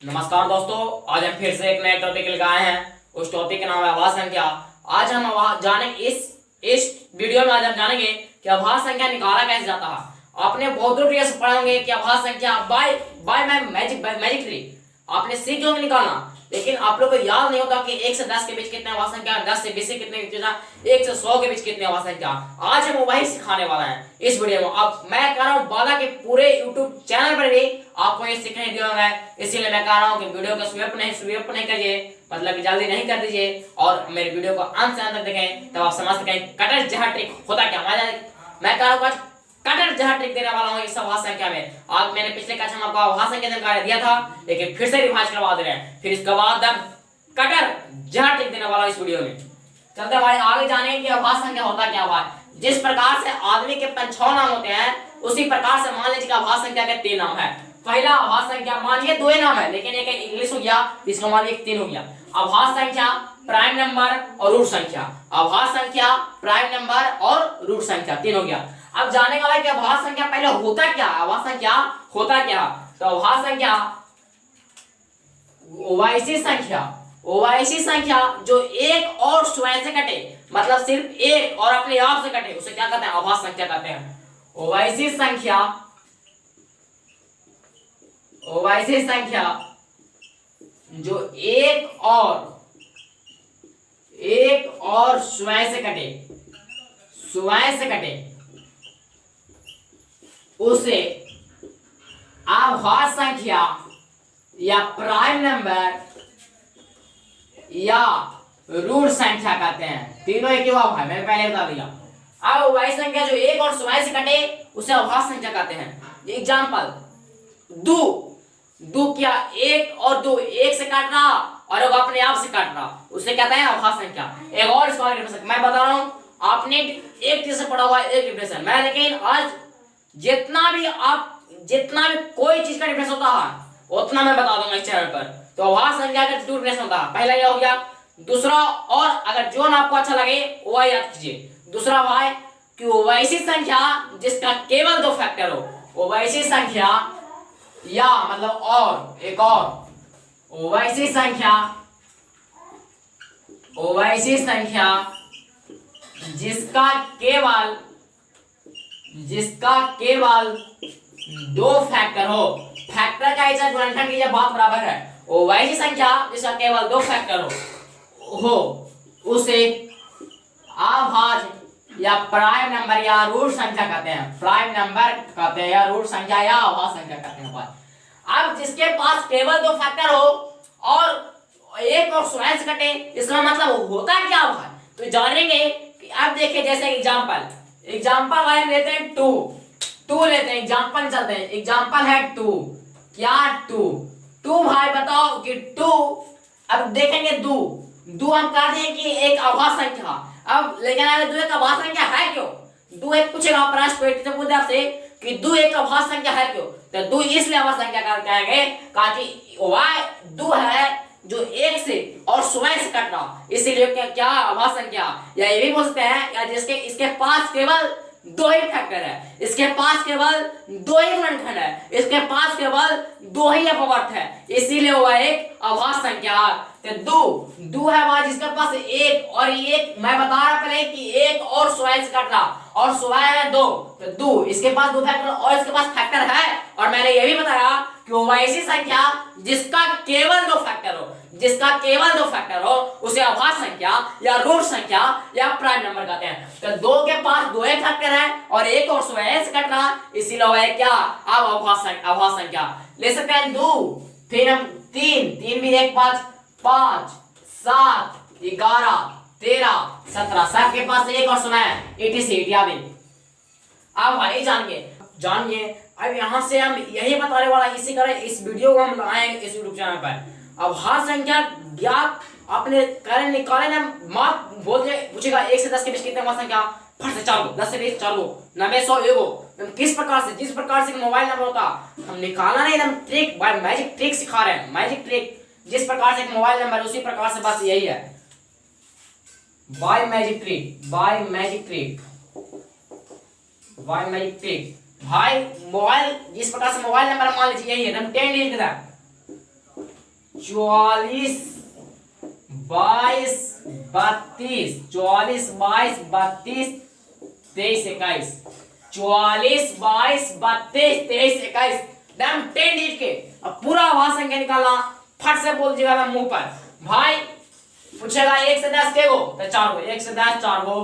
नमस्कार दोस्तों, आज हम फिर से एक नए टॉपिक लेकर आए हैं। उस टॉपिक का नाम है आभास संख्या। आज हम जानेंगे इस वीडियो में आज हम जानेंगे कि आभास संख्या निकाला कैसे जाता है। आपने बहुत दूर से पढ़े होंगे कि आभास संख्या बाय बाय मैजिक ट्रिक आपने सीख होंगे निकालना, लेकिन आप लोग को याद नहीं होता कि 1 से 10 के बीच कितने आभास संख्या, 10 से 20 के कितने, 1 से 100 के बीच कितने आभास संख्या। आज हम वही सिखाने वाला हैं इस वीडियो में। अब मैं कह रहा हूँ बाला के पूरे YouTube चैनल पर भी आपको ये सीखने दिया होगा, इसीलिए मैं कह रहा हूँ कि वीडियो को स्विप नहीं करिए, मतलब कि जल्दी नहीं कर दीजिए और मेरे वीडियो को अंत से अंत तक देखें, तब आप समझ सकें कटर जहर ट्रिक होता क्या। मैं कह रहा हूँ कटर जहर ट्रिक देने वाला हूँ इस आभास संख्या में। आज मैंने पिछले कक्षा में आपको आभास संख्या जानकारी दिया था, लेकिन फिर से रिवाइज करवा दे रहे हैं। फिर इसके बाद कटर जहर ट्रिक देने वाला इस वीडियो में। चलते भाई आगे जानेंगे कि आभास संख्या होता क्या भाई। जिस प्रकार से आदमी के 6 नाम होते हैं, उसी प्रकार से मान लीजिए कि आभास संख्या के 3 नाम है। पहला आभास संख्या मानिए 2 ही नाम है, लेकिन एक इंग्लिश हो गया, इसका मानिए 3 हो गया। आभास संख्या, प्राइम नंबर और रूट संख्या। आभास संख्या, प्राइम नंबर और रूट संख्या 3 हो गया। अब जानेगा भाई कि आभास संख्या पहले होता क्या, आभास संख्या होता क्या। तो आभास संख्या ओवैसी संख्या जो एक और स्वयं से कटे, मतलब सिर्फ एक और अपने आप से कटे, उसे क्या कहते हैं, आभास संख्या कहते हैं। ओवैसी संख्या जो एक और स्वयं से कटे उसे आभास संख्या या प्राइम नंबर या रूट संख्या कहते हैं। तीनों एक ही बात है, मैंने पहले बता दिया। अब वही संख्या जो एक और स्वयं से कटे उसे आभास संख्या कहते हैं। एग्जांपल, दो क्या, एक और दो, एक से काट रहा और एक अपने आप से काट रहा, उसे कहते हैं आभास संख्या। एक और इसका मैं बता रहा हूं, आपने एक चीज से पढ़ा हुआ है, एक डिफरेंस मैं, लेकिन आज जितना भी कोई चीज का डिफरेंस होता है उतना मैं बता दूंगा इस चैनल पर। तो आभास संख्या का 2 डिफरेंस होता है। पहला यह हो गया। दूसरा, और अगर जो ना आपको अच्छा लगे वो याद कीजिए। दूसरा भाई कि ओवैसी संख्या जिसका केवल 2 फैक्टर हो, ओवैसी संख्या या मतलब और एक और ओवैसी संख्या जिसका केवल 2 फैक्टर हो। फैक्टर का ऐसा गुणनखंड की जब बात बराबर है, ओवैसी संख्या जिसका केवल 2 फैक्टर हो उसे अभाज्य या प्राइम नंबर या रूट संख्या कहते हैं। प्राइम नंबर कहते हैं या रूट संख्या या अभाज्य संख्या कहते हैं। अब जिसके पास केवल 2 फैक्टर हो और एक और स्वयं से कटे, इसका मतलब होता क्या भाई, तो जानेंगे कि अब देखिए जैसे एग्जांपल भाई लेते हैं 2 लेते हैं, एग्जांपल चलते हैं। एग्जांपल है 2, क्या 2 भाई बताओ कि 2, अब देखेंगे 2 हम कह दें कि एक आभास संख्या। अब लेकिन अगर 2 एक आभास संख्या है क्यों, 2 एक पूछेगा प्रश्न पेटी से पूछे आपसे कि 2 एक आभास संख्या है क्यों, तो 2 इसलिए आभास संख्या कहेंगे ताकि वह 2 है जो एक से और स्वयं से कट रहा, इसीलिए क्या आभास संख्या। या ये भी बोल सकते हैं या जिसके इसके पास केवल 2 ही फैक्टर है, इसके पास केवल 2 ही गुणनखंड है, इसके पास केवल 2 ही अपवर्त है, इसीलिए वह एक आभास संख्या। तो 2 है वह जिसके पास एक और एक, मैं बता रहा पहले कि एक और स्वयं से कट रहा और स्वयं है 2, तो 2 इसके पास 2 फैक्टर और इसके पास फैक्टर है। और मैंने ये भी बताया कि वो ऐसी संख्या जिसका केवल 2 फैक्टर हो उसे आभास संख्या या रूट संख्या या प्राइम नंबर कहते हैं। तो 2 के पास 2 ही फैक्टर है और एक और स्वयं से कट रहा, इसीलिए वह क्या अब आभास संख्या ले सकते हैं। 2 फिर हम 3 भी 1 5 7 11 13 17, सबके पास एक और स्वयं इत्यादि। अब भाई जानिए अब यहाँ से हम यही बताने वाला, इसी तरह इस वीडियो को हम लाएंगे इस यूट्यूब चैनल पर। आभास संख्या ज्ञात अपने कारण निकाले ना, मार्क बोलते पूछेगा 1 से 10 के बीच कितने आभास संख्या, फट से 4 गो, 10 से 20 4 गो, 90 100 1 गो। किस प्रकार से, जिस प्रकार से मोबाइल नंबर होता हम निकालना नहीं, एकदम ट्रिक बाय मैजिक ट्रिक सिखा रहे हैं। मैजिक ट्रिक जिस प्रकार से एक मोबाइल नंबर उसी प्रकार से बस यही है, बाय मैजिक ट्रिक। भाई मोबाइल जिस प्रकार से मोबाइल नंबर मान लीजिए यही है, एकदम 10 डिजिट का 44 22 32 44 22 32 23 21 44 22 32 23 21 डन 10 डिजिट के। अब पूरा आवाज संख्या निकालना, फट से बोल दीजिएगा ना मुंह पर। भाई पूछेगा 1 से 10 के गो तो 4 गो, 1 से 10 4 गो,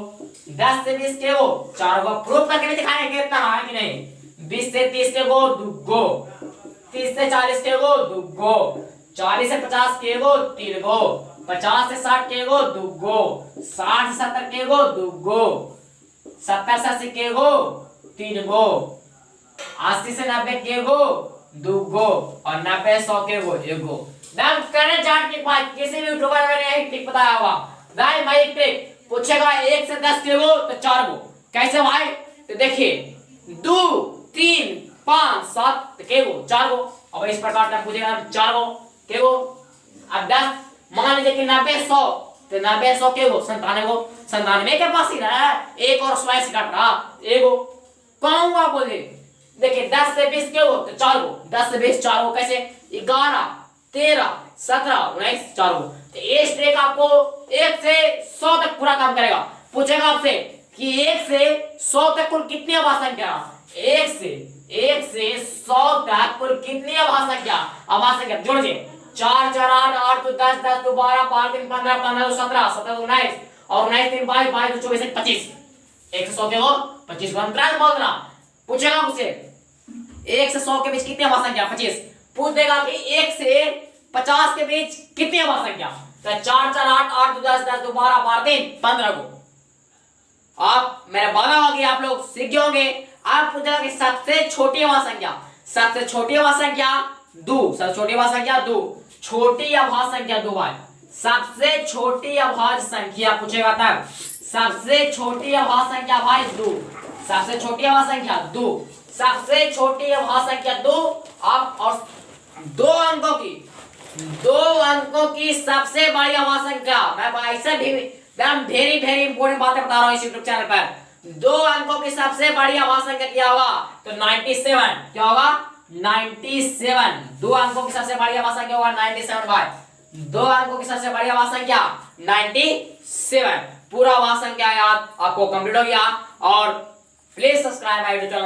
10 से 20 के गो 4 गो, प्रूफ करके भी दिखाएंगे कितना है कि नहीं। 20 से 30 के गो 2 गो, 30 से 40 के गो 2 गो, 40 से 50 के गो 3 गो, 50 से 60 के गो 2 गो, 60 से 70 के गो 2 गो, 70 से 80 के गो 3 गो, 80 से 90 के गो 2 गो और 90 100 के गो 1 गो। नाम करने जान के बाद किसी भी यूट्यूबर ने एक ट्रिक बताया होगा। भाई मैं एक ट्रिक पूछेगा 1 से 10 के गो तो 4 गो, कैसे भाई? तो देखिए 2 3 5 7 के गो 4 गो। अब इस प्रकार का पूछेगा 4 गो के गो। अब 10 मान लीजिए कि 90 100 तो 90 100 के गो 97 गो, 97 के पास ही रहा एक और स्वाइस काट रहा एगो कहूंगा बोले। देखिए 10 से 20 के गो तो 4 गो, 10 से 20 4 गो, कैसे 11 13 17 19 4 गो। तो ये स्ट्रेक आपको 1 से 100 तक पूरा काम करेगा। पूछेगा आपसे कि 1 से 100 तक कुल कितनी आवाज संख्या, 1 से 100 तक कुल कितनी आवाज संख्या जोड़िए। 4 4 8 8 2 10 10 2 12 5 3 15 15 2 17 17 2 19 और 19 3 22 22 2 24 25। 1 से 100 के हो 25 को अंतराल बोलना। पूछेगा मुझसे 1 से 100 के बीच कितनी आवाज संख्या 25। पूछ देगा कि 1 से 50 के बीच कितनी आवाज संख्या, तो 4 4 8 8 2 10 10 2 12 12 3 15 को। आप मेरा वादा होगी आप लोग सीख गए होंगे। आप पूछेगा कि सबसे छोटी आवाज संख्या, सबसे छोटी आवाज संख्या 2, सबसे छोटी आवाज संख्या 2, छोटी आवाज संख्या 2 भाई। सबसे छोटी आवाज संख्या पूछेगा तब, सबसे छोटी आवाज संख्या भाई 2, सबसे छोटी आवाज संख्या 2, सबसे छोटी आवाज संख्या 2। आप और 2 अंकों की सबसे बड़ी आवाज संख्या, मैं ऐसे भी एकदम वेरी इंपोर्टेंट बातें बता रहा हूं इस यूट्यूब चैनल पर। 2 अंकों की सबसे बड़ी आवाज संख्या क्या होगा, तो 97। क्या होगा 97। 2 अंकों की सबसे बड़ी आवाज संख्या होगा 97 भाई। 2 अंकों की सबसे बड़ी आवाज संख्या 97। पूरा आवाज संख्या याद आपको कंप्लीट हो गया। और please subscribe my YouTube channel.